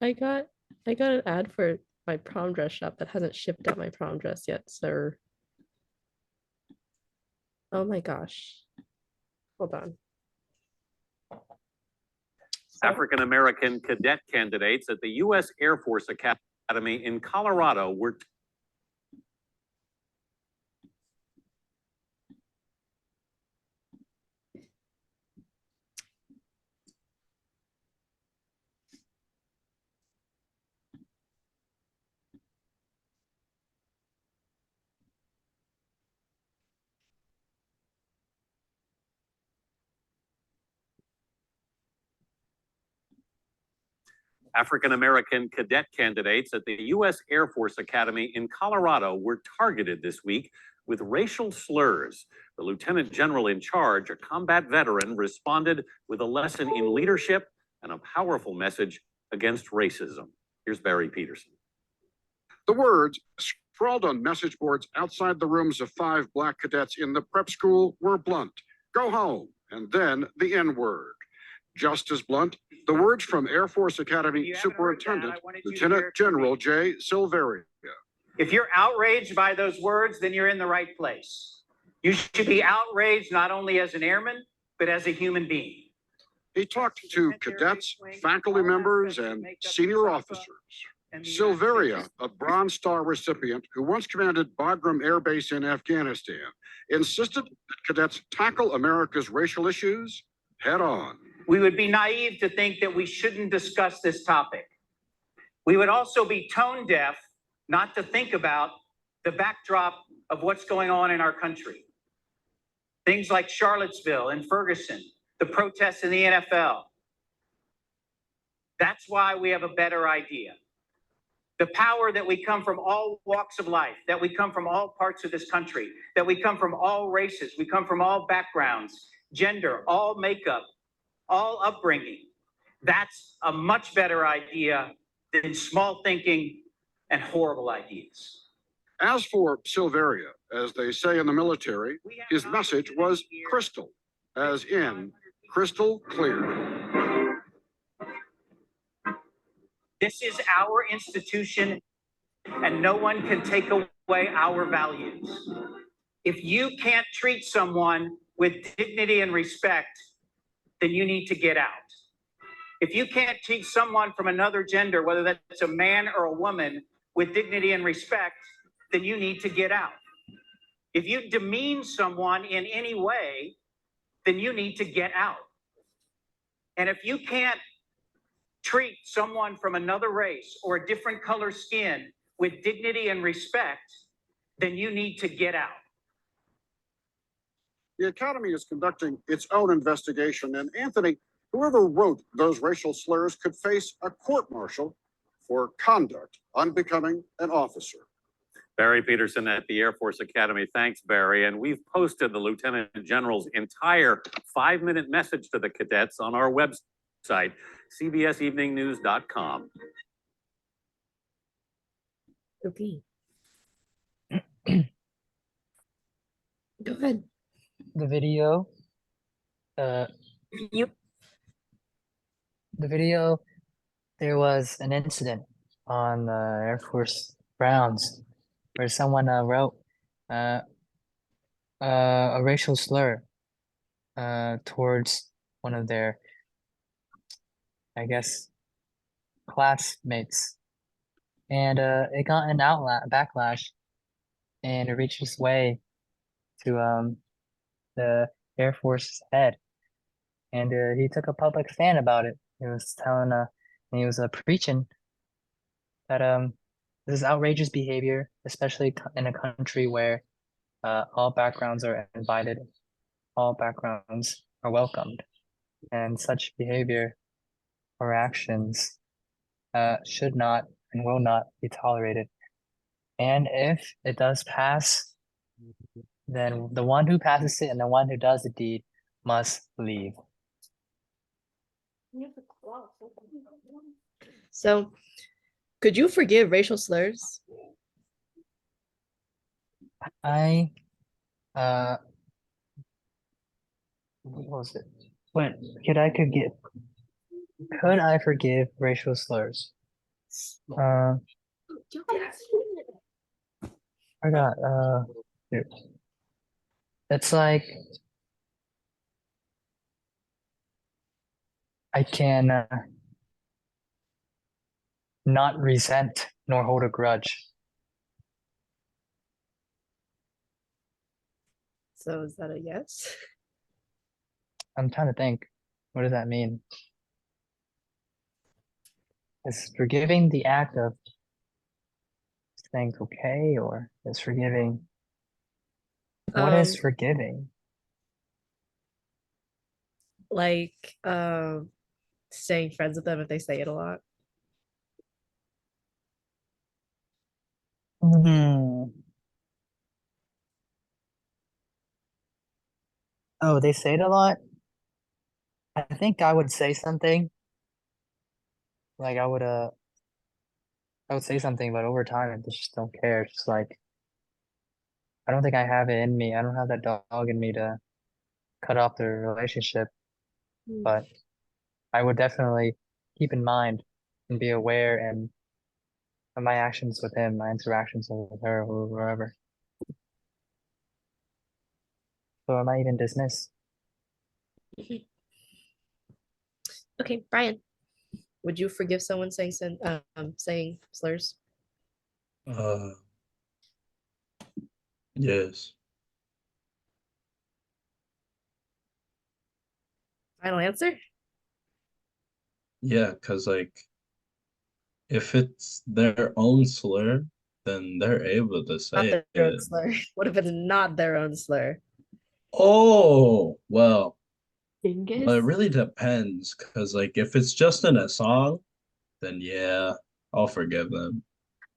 I got an ad for my prom dress shop that hasn't shipped out my prom dress yet, sir. Oh my gosh. Hold on. African American cadet candidates at the U.S. Air Force Academy in Colorado were African American cadet candidates at the U.S. Air Force Academy in Colorado were targeted this week with racial slurs. The lieutenant general in charge, a combat veteran, responded with a lesson in leadership and a powerful message against racism. Here's Barry Peterson. The words scrawled on message boards outside the rooms of 5 black cadets in the prep school were blunt. Go home, and then the N-word. Just as blunt, the words from Air Force Academy Superintendent Lieutenant General J. Silveria. If you're outraged by those words, then you're in the right place. You should be outraged not only as an airman, but as a human being. He talked to cadets, faculty members, and senior officers. Silveria, a Bronze Star recipient who once commanded Bagram Air Base in Afghanistan, insisted that cadets tackle America's racial issues head on. We would be naive to think that we shouldn't discuss this topic. We would also be tone deaf not to think about the backdrop of what's going on in our country. Things like Charlottesville and Ferguson, the protests in the NFL. That's why we have a better idea. The power that we come from all walks of life, that we come from all parts of this country, that we come from all races, we come from all backgrounds, gender, all makeup, all upbringing. That's a much better idea than small thinking and horrible ideas. As for Silveria, as they say in the military, his message was crystal, as in crystal clear. This is our institution, and no one can take away our values. If you can't treat someone with dignity and respect, then you need to get out. If you can't treat someone from another gender, whether that's a man or a woman, with dignity and respect, then you need to get out. If you demean someone in any way, then you need to get out. And if you can't treat someone from another race or a different color skin with dignity and respect, then you need to get out. The Academy is conducting its own investigation, and Anthony, whoever wrote those racial slurs could face a court-martial for conduct unbecoming an officer. Barry Peterson at the Air Force Academy. Thanks, Barry. And we've posted the Lieutenant General's entire 5-minute message to the cadets on our website, cbseveningnews.com. Okay. Go ahead. The video. Yep. The video, there was an incident on the Air Force grounds where someone wrote a racial slur towards one of their, I guess, classmates, and it got an backlash, and it reached its way to the Air Force head, and he took a public stand about it. He was telling and he was preaching that this is outrageous behavior, especially in a country where all backgrounds are invited, all backgrounds are welcomed, and such behavior or actions should not and will not be tolerated. And if it does pass, then the one who passes it and the one who does the deed must leave. So, could you forgive racial slurs? I what was it? When could I forgive racial slurs? I forgot. Dude. It's like I can not resent nor hold a grudge. So is that a yes? I'm trying to think. What does that mean? Is forgiving the act of saying okay, or is forgiving? What is forgiving? Like staying friends with them if they say it a lot. Oh, they say it a lot? I think I would say something. Like I would say something, but over time I just don't care. It's just like I don't think I have it in me. I don't have that dog in me to cut off the relationship. But I would definitely keep in mind and be aware and of my actions with him, my interactions with her or wherever. So I might even dismiss. Okay, Brian, would you forgive someone saying saying slurs? Yes. Final answer? Yeah, because like if it's their own slur, then they're able to Not say their own it. slur. What if it's not their own slur? Oh, well, Dingus. it really depends. Because like if it's just in a song, then yeah, I'll forgive them.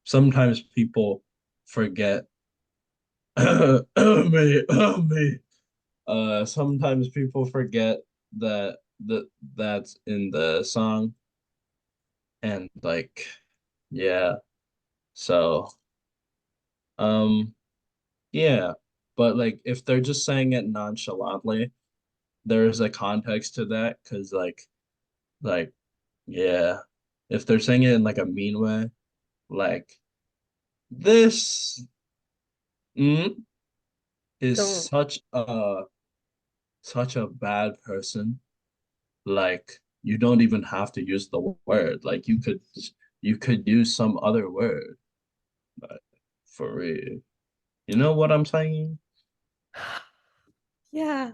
Sometimes people forget. Me. Sometimes people forget that's in the song, and like, yeah. So, um, yeah. But like, if they're just saying it nonchalantly, there's a context to that, because like, yeah, if they're saying it in like a mean way, like this is So such a bad person. Like you don't even have to use the word. Like you could use some other word. But for real. You know what I'm saying? yeah.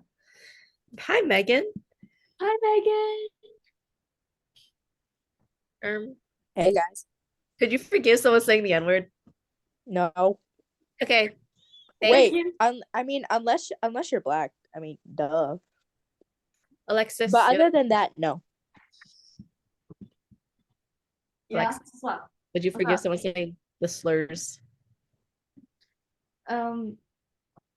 Hi, Megan. Hi, Megan. Hey guys. Could you forgive someone saying the N-word? No. Okay. Wait. I mean, unless you're black, I mean, duh. Alexis, But you have- other than that, no. Yeah, Alexis, what's up? would you What's forgive up? someone saying the slurs?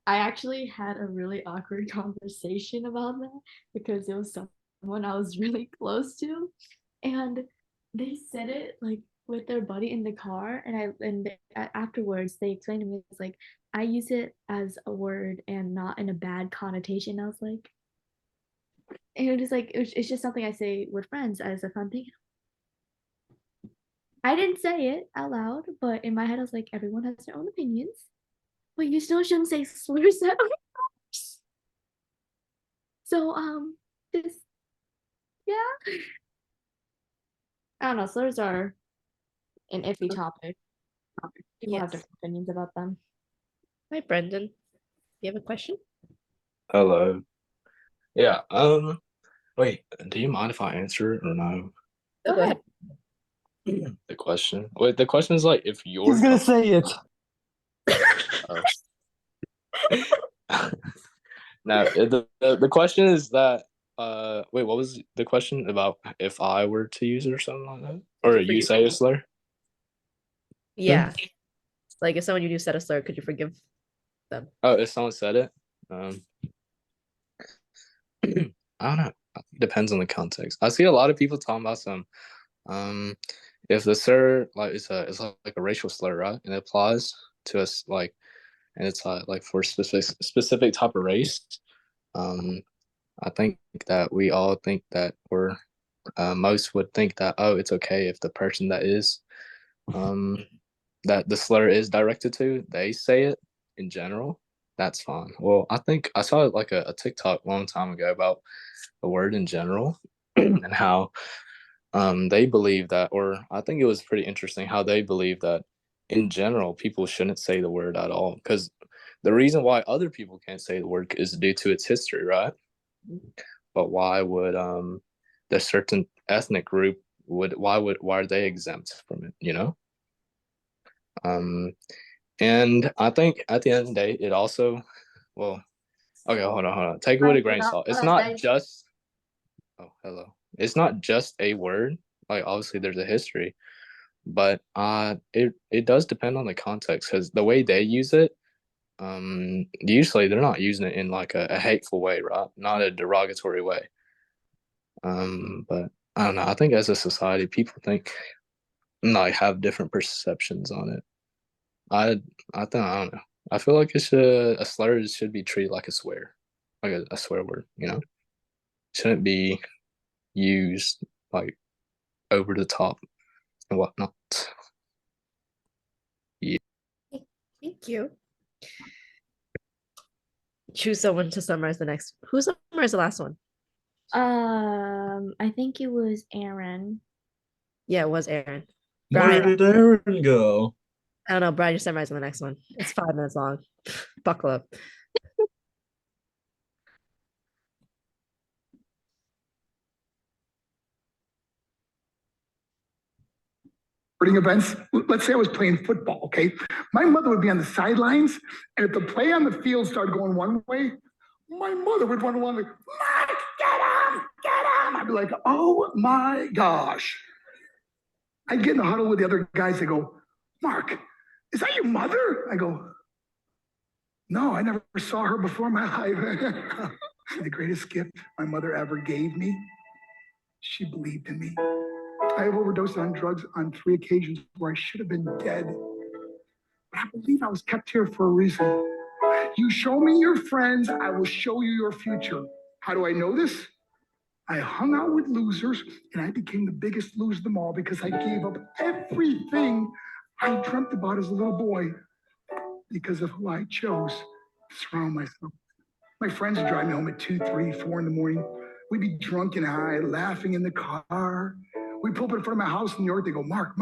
I actually had a really awkward conversation about that because it was someone I was really close to, and they said it like with their buddy in the car, afterwards they explained to me it's like I use it as a word and not in a bad connotation. I was like, and it was just like it's just something I say with friends as a fun thing. I didn't say it out loud, but in my head I was like, everyone has their own opinions, but you still shouldn't say slurs at others. So just yeah. I don't know, slurs are an iffy topic. People have different opinions about them. Hi, Brendan. You have a question? Hello. Yeah. Wait, do you mind if I answer it or no? Go ahead. The question. Wait, the question is like if you're He's gonna say it. No, the question is that wait, what was the question about if I were to use it or something like that? Or you say a slur? Yeah. Like if someone you knew said a slur, could you forgive them? Oh, if someone said it? I don't know. It depends on the context. I see a lot of people talking about some if the slur like it's like a racial slur, right? And it applies to us like and it's like for a specific type of race. I think that we all think that or most would think that it's okay if the person that is that the slur is directed to, they say it in general, that's fine. Well, I think I saw like a TikTok a long time ago about the word in general and how they believe that, or I think it was pretty interesting how they believe that in general people shouldn't say the word at all because the reason why other people can't say the word is due to its history, right? But why would the certain ethnic group why are they exempt from it, you know? And I think at the end of the day, it also, well, okay, hold on. Take it with a grain of salt. It's not just, oh, hello. It's not just a word. Like, obviously, there's a history, but it does depend on the context because the way they use it, usually they're not using it in like a hateful way, right? Not a derogatory way. But I don't know. I think as a society, people think like have different perceptions on it. I think I don't know. I feel like a slur should be treated like a swear, like a swear word. You know, shouldn't be used like over the top and whatnot. Yeah. Thank you. Choose someone to summarize the next. Who summarized the last one? I think it was Aaron. Yeah, it was Aaron. Where Brian. did Aaron go? I don't know. Brian, you're summarizing the next one. It's 5 minutes long. Buckle up. Sporting events. Let's say I was playing football, okay? My mother would be on the sidelines, and if the play on the field started going one way, my mother would run along like, Mark, get him, get him. I'd be like, oh my gosh. I'd get in the huddle with the other guys. They go, Mark, is that your mother? I go, no, I never saw her before in my life. The greatest gift my mother ever gave me, she believed in me. I have overdosed on drugs on 3 occasions where I should have been dead. But I believe I was kept here for a reason. You show me your friends, I will show you your future. How do I know this? I hung out with losers and I became the biggest loser of them all because I gave up everything I dreamt about as a little boy because of who I chose to surround myself with. My friends would drive me home at 2, 3, 4 in the morning. We'd be drunk and high, laughing in the car. We pull up in front of my house in New York. They go, Mark,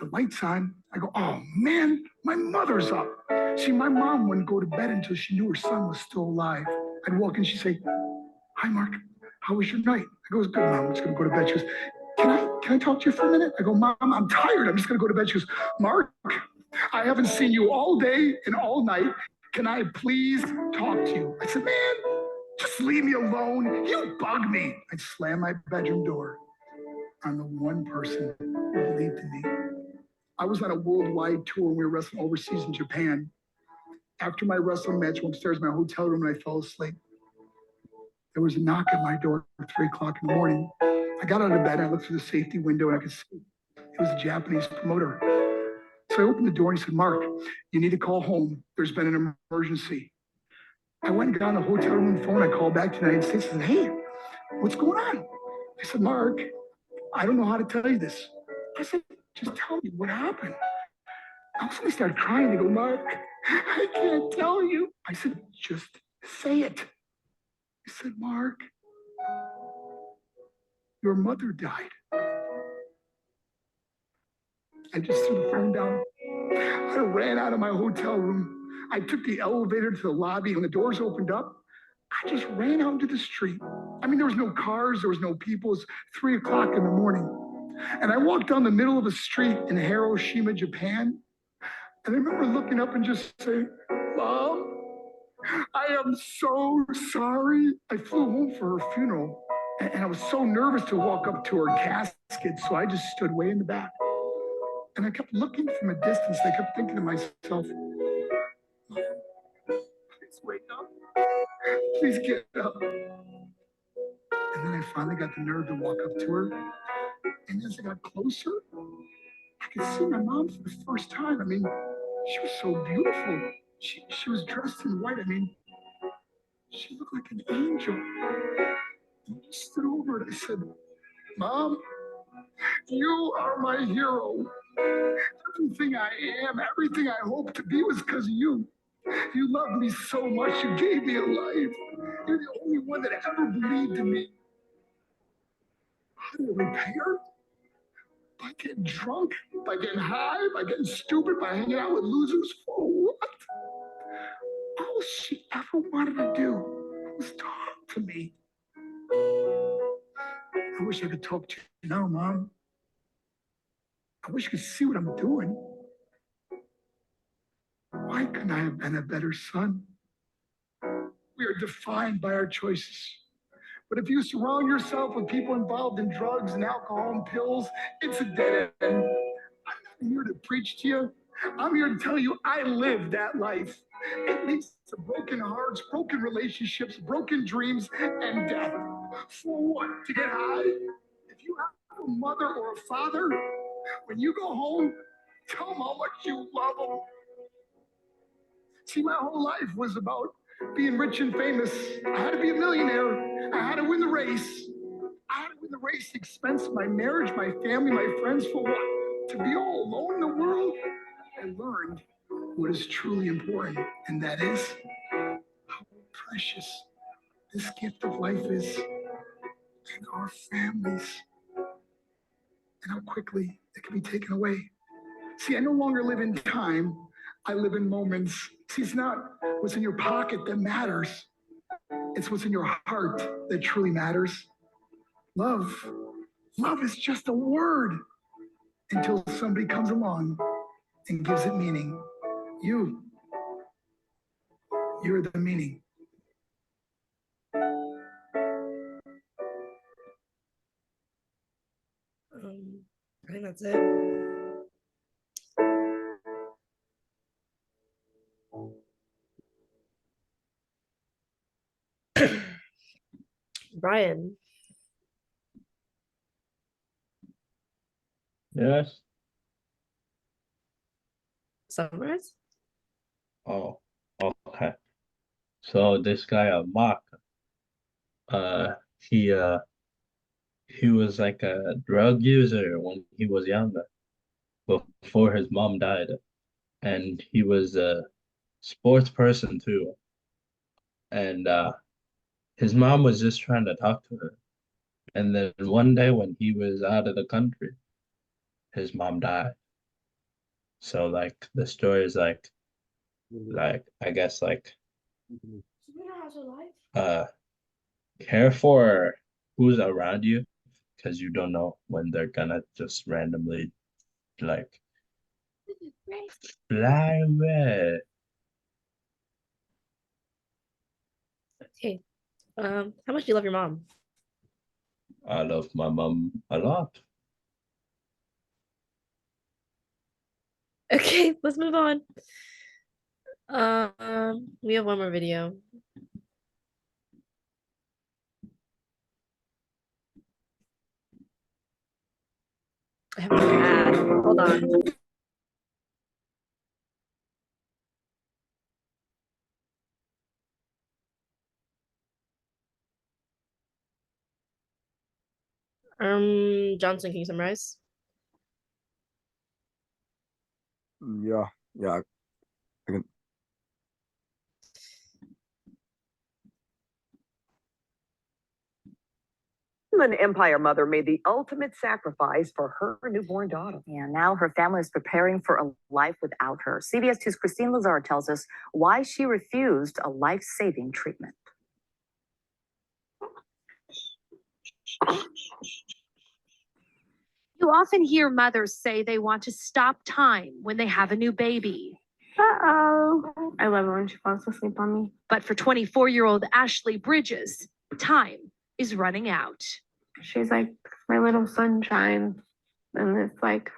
the light's on. I go, oh man, my mother's up. See, my mom wouldn't go to bed until she knew her son was still alive. I'd walk in, she'd say, hi, Mark, how was your night? I go, it's good, Mom, I'm just gonna go to bed. She goes, can I talk to you for a minute? I go, Mom, I'm tired, I'm just gonna go to bed. She goes, Mark, I haven't seen you all day and all night. can I please talk to you? I said, man, just leave me alone. You bug me. I slammed my bedroom door on the one person who believed in me. I was on a worldwide tour and we were wrestling overseas in Japan. After my wrestling match, I went upstairs in my hotel room and I fell asleep. There was a knock at my door at 3 o'clock in the morning. I got out of bed, I looked through the safety window and I could see it was a Japanese promoter. So I opened the door and he said, Mark, you need to call home. There's been an emergency. I went and got on the hotel room phone. I called back to the United States and said, hey, what's going on? I said, Mark, I don't know how to tell you this. I said, just tell me what happened. I suddenly started crying. They go, Mark, I can't tell you. I said, just say it. I said, Mark, your mother died. I just threw the phone down. I ran out of my hotel room. I took the elevator to the lobby, and when the doors opened up, I just ran out into the street. I mean, there was no cars, there was no people. It was 3 o'clock in the morning. And I walked down the middle of the street in Hiroshima, Japan. And I remember looking up and just saying, Mom, I am so sorry. I flew home for her funeral. And I was so nervous to walk up to her casket, so I just stood way in the back. And I kept looking from a distance. I kept thinking to myself, please wake up. Please get up. And then I finally got the nerve to walk up to her. And as I got closer, I could see my mom for the first time. I mean, she was so beautiful. She was dressed in white. I mean, she looked like an angel. And I stood over and I said, Mom, you are my hero. Everything I am, everything I hope to be was because of you. You loved me so much. You gave me a life. You're the only one that ever believed in me. How do I repay her? By getting drunk, by getting high, by getting stupid, by hanging out with losers. For what? All she ever wanted to do was talk to me. I wish I could talk to you now, Mom. I wish you could see what I'm doing. Why couldn't I have been a better son? We are defined by our choices. But if you surround yourself with people involved in drugs and alcohol and pills, it's a dead end. I'm not here to preach to you. I'm here to tell you I lived that life. It leads to broken hearts, broken relationships, broken dreams, and death. For what? To get high? If you have a mother or a father, when you go home, tell them how much you love them. See, my whole life was about being rich and famous. I had to be a millionaire. I had to win the race. I had to win the race at the expense of my marriage, my family, my friends. For what? To be all alone in the world? I learned what is truly important, and that is how precious this gift of life is, and our families, and how quickly it can be taken away. See, I no longer live in time, I live in moments. See, it's not what's in your pocket that matters, it's what's in your heart that truly matters. Love. Love is just a word until somebody comes along and gives it meaning. You're the meaning. I think that's it. Brian. Yes. Summarize? Oh, okay. So this guy, Mark, uh, he uh, he was like a drug user when he was younger, before his mom died, and he was a sports person too. And his mom was just trying to talk to her, and then one day when he was out of the country, his mom died. So like the story is like I guess like uh care for who's around you because you don't know when they're gonna just randomly like fly away. Okay. How much do you love your mom? I love my mom a lot. Okay, let's move on. We have one more video. I have another ad. Hold on. Johnson, can you summarize? Yeah, yeah. I can, An Empire mother made the ultimate sacrifice for her newborn daughter. Yeah, now her family is preparing for a life without her. CBS 2's Christine Lazar tells us why she refused a life-saving treatment. You often hear mothers say they want to stop time when they have a new baby. Uh-oh. I love it when she falls asleep on me. But for 24-year-old Ashley Bridges, time is running out. She's like my little sunshine in this like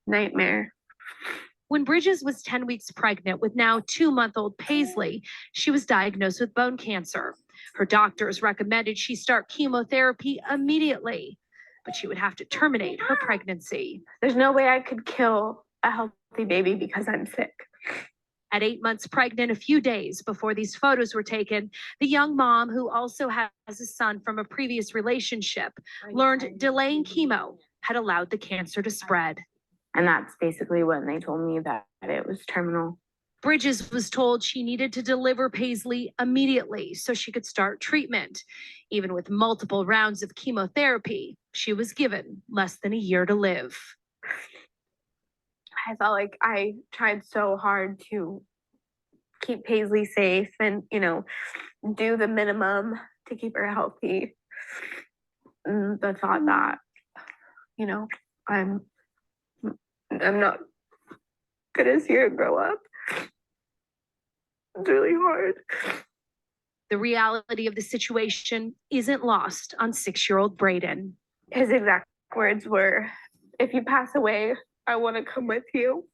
nightmare. When Bridges was 10 weeks pregnant with now 2-month-old Paisley, she was diagnosed with bone cancer. Her doctors recommended she start chemotherapy immediately, but she would have to terminate her pregnancy. There's no way I could kill a healthy baby because I'm sick. At 8 months pregnant, a few days before these photos were taken, the young mom, who also has a son from a previous relationship, learned delaying chemo had allowed the cancer to spread. And that's basically when they told me that it was terminal. Bridges was told she needed to deliver Paisley immediately so she could start treatment. Even with multiple rounds of chemotherapy, she was given less than a year to live. I felt like I tried so hard to keep Paisley safe and, do the minimum to keep her healthy. And the thought that, I'm not gonna see her grow up. It's really hard. The reality of the situation isn't lost on 6-year-old Braden. His exact words were, "If you pass away, I want to come with you."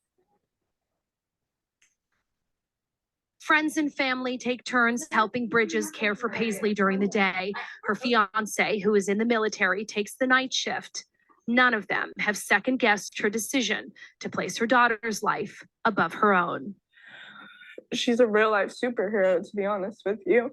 Friends and family take turns helping Bridges care for Paisley during the day. Her fiance, who is in the military, takes the night shift. None of them have second-guessed her decision to place her daughter's life above her own. She's a real-life superhero, to be honest with you.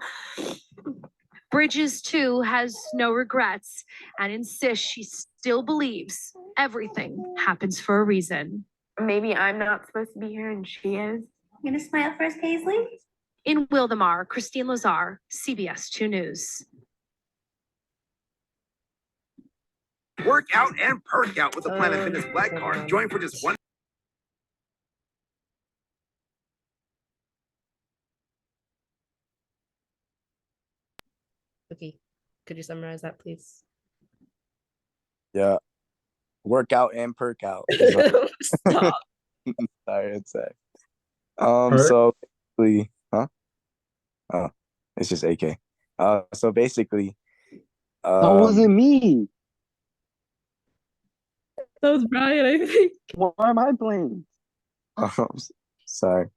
Bridges, too, has no regrets and insists she still believes everything happens for a reason. Maybe I'm not supposed to be here and she is. You gonna smile for us, Paisley? In Wildomar, Christine Lazar, CBS 2 News. Work out and perk out with the Planet Fitness Black Card. Join for just one. Okay, could you summarize that, please? yeah. Work out and perk out. Stop. Sorry, it's a. Perk? So basically, huh? Oh, it's just AK. So basically, That wasn't me. That was Brian, I think. Why am I blamed? Sorry.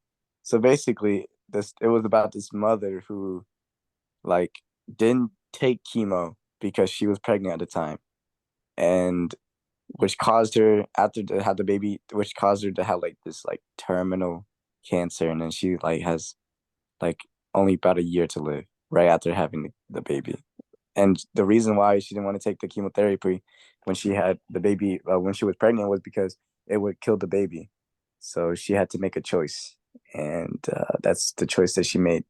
So basically, it was about this mother who, like, didn't take chemo because she was pregnant at the time, and which caused her after to have the baby, which caused her to have like this like terminal cancer, and then she like has like only about a year to live right after having the baby. And the reason why she didn't want to take the chemotherapy when she had the baby, when she was pregnant, was because it would kill the baby. So she had to make a choice, and that's the choice that she made,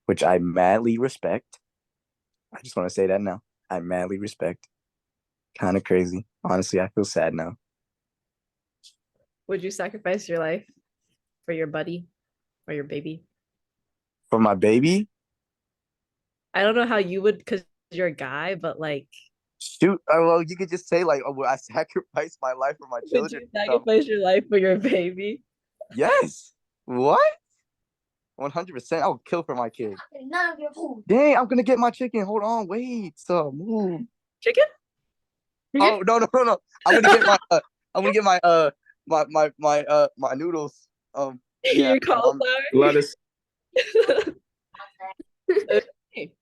which I madly respect. I just want to say that now. I madly respect. Kind of crazy. Honestly, I feel sad now. Would you sacrifice your life for your buddy or your baby? For my baby? I don't know how you would, because you're a guy, but like, shoot. Well, you could just say like, "Oh, well, I sacrificed my life for my children." Would you sacrifice your life for your baby? Yes. What? 100%. I'll kill for my kid. None of your food. Dang, I'm gonna get my chicken. Hold on, wait. So move. Chicken? Oh no. I'm gonna get my my noodles. Yeah. Your cauliflower. Lettuce. Okay.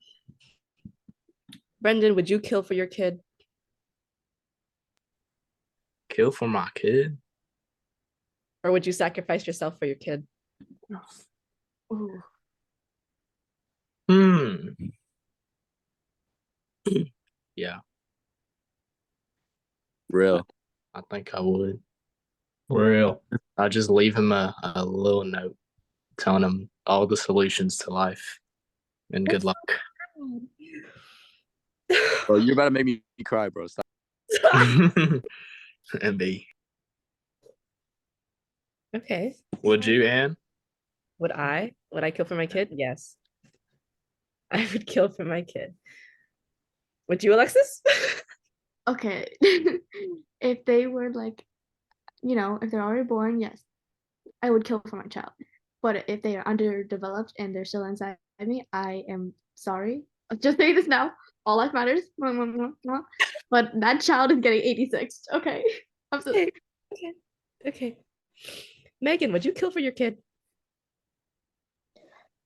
Brendan, would you kill for your kid? Kill for my kid? Or would you sacrifice yourself for your kid? Ooh. Yeah. Real. I think I would. Real. I'll just leave him a little note telling him all the solutions to life and good luck. Bro, you're about to make me cry, bro. Stop. And B. Okay. Would you, Anne? Would I? Would I kill for my kid? Yes. I would kill for my kid. Would you, Alexis? Okay. If they were like, if they're already born, yes, I would kill for my child. But if they are underdeveloped and they're still inside me, I am sorry. I'll just say this now. All life matters. But that child is getting 86. Okay. I'm so Okay. Okay. Megan, would you kill for your kid?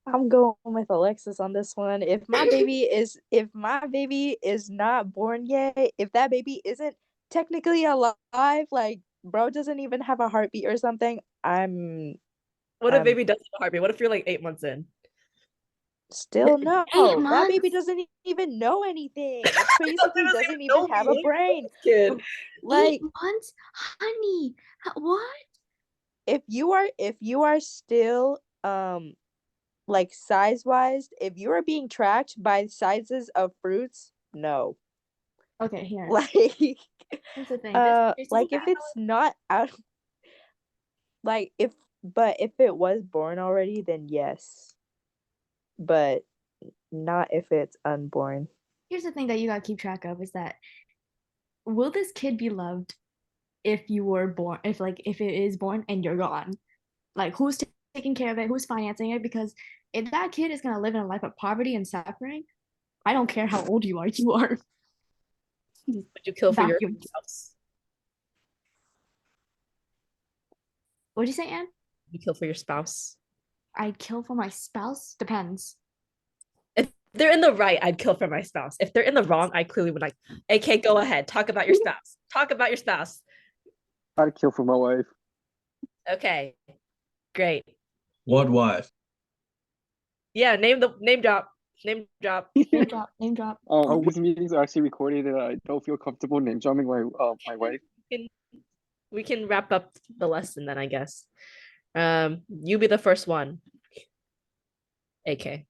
I'm going with Alexis on this one. If my baby is not born yet, if that baby isn't technically alive, like bro doesn't even have a heartbeat or something, What if baby does have a heartbeat? What if you're like 8 months in? Still no. 8 That baby months? doesn't even know anything. It basically doesn't even have a me. brain. Kid. Like 8 months? Honey, what? if you are still like size wise, if you are being tracked by sizes of fruits, no. Okay, here. Like Here's the thing. like if it's not out, like if it was born already, then yes, but not if it's unborn. Here's the thing that you gotta keep track of is that will this kid be loved if you were born, if it is born and you're gone? Like who's taking care of it? Who's financing it? Because if that kid is gonna live in a life of poverty and suffering, I don't care how old you are. Would you kill for your spouse? What'd you say, Anne? You kill for your spouse? I'd kill for my spouse? Depends. If they're in the right, I'd kill for my spouse. If they're in the wrong, I clearly would like, okay, go ahead. Talk about your spouse. Talk about your spouse. I'd kill for my wife. Okay. Great. What wife? Yeah, name drop. Name drop. Name drop. Name drop. These meetings are actually recorded, and I don't feel comfortable name dropping my wife. We can wrap up the lesson then, I guess. You be the first one. AK.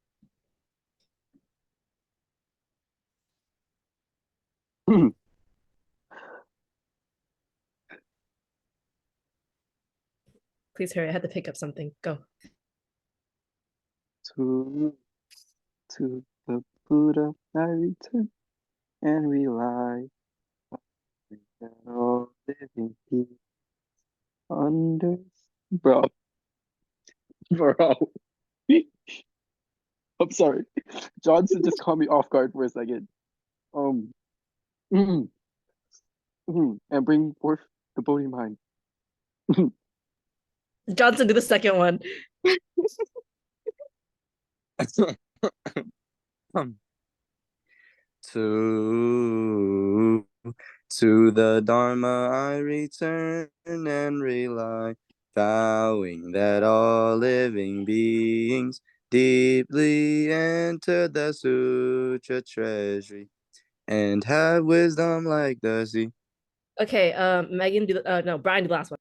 Please hurry. I had to pick up something. Go. To the Buddha I return and rely that all living peace under. Bro. I'm sorry. Johnson just caught me off guard for a second. And bring forth the bony mind. Johnson, do the second one. To the Dharma I return and rely, vowing that all living beings deeply enter the sutra treasury and have wisdom like the sea. Okay, Megan, do the no, Brian, do the last one.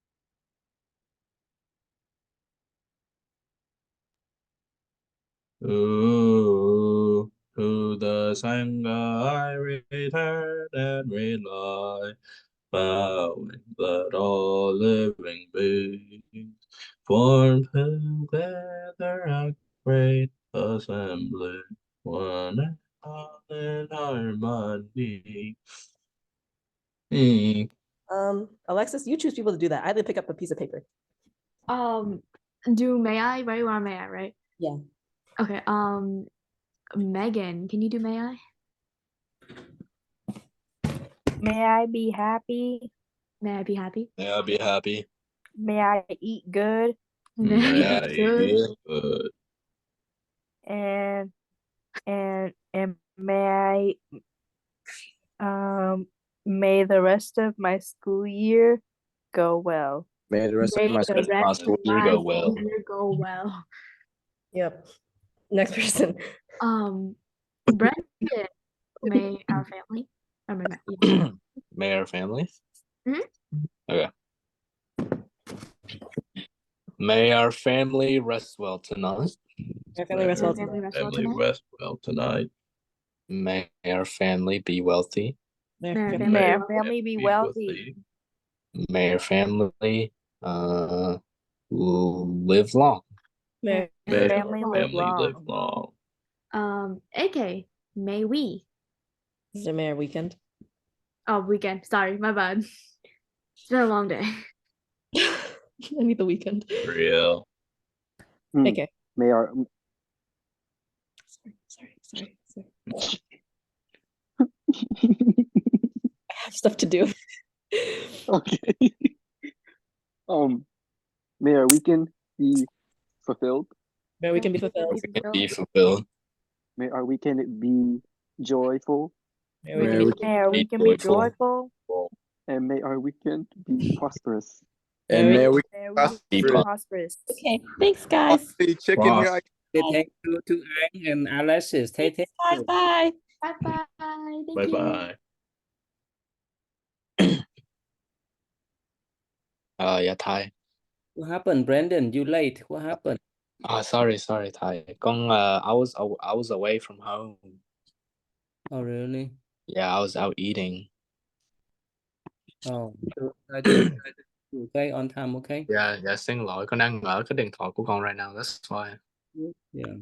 Ooh, to the Sangha I return and rely, bowing that all living beings form together a great assembly, one and all in harmony. Alexis, you choose people to do that. I had to pick up a piece of paper. May I, right? Or may I, right? Yeah. Okay. Megan, can you do may I? May I be happy? May I be happy? May I be happy? May I eat good? May I May eat good? good. And may may the rest of my school year go well. May the rest of May my the school rest school of year my go school well. year go well. Yep. Next person. Brendan, may our family. Yeah. May our family? Mhm. Okay. May our family rest well tonight. Our family rest well Family tonight. rest well Family tonight. rest well tonight. May our family be wealthy. May May our our family May family our well. family be wealthy. May our family live long. May May May our our family live family live long. long. AK, may we. This is our May our weekend. Oh, weekend. Sorry, my bad. It's been a long day. I need the weekend. Real. Okay. May our Sorry. I have stuff to do. okay. May our weekend be fulfilled. May our weekend be fulfilled. Be fulfilled. May our weekend be joyful. May our weekend be May our weekend be joyful. And may our weekend be prosperous. And may we May our weekend be prosperous. Okay. Thanks, guys. The chicken Wow. guy. Thank you to Anh and Alexis. Thank you. Bye. Bye bye. Thank Bye you. bye. Yeah, Thái. What happened, Brandon? You late. What happened? Sorry, Thái. I was away from home. Oh, really? Yeah, I was out eating. Oh, I do. Okay, on time, okay? Dạ, xin lỗi, con đang ở cái điện thoại của con right now, that's why. Yeah.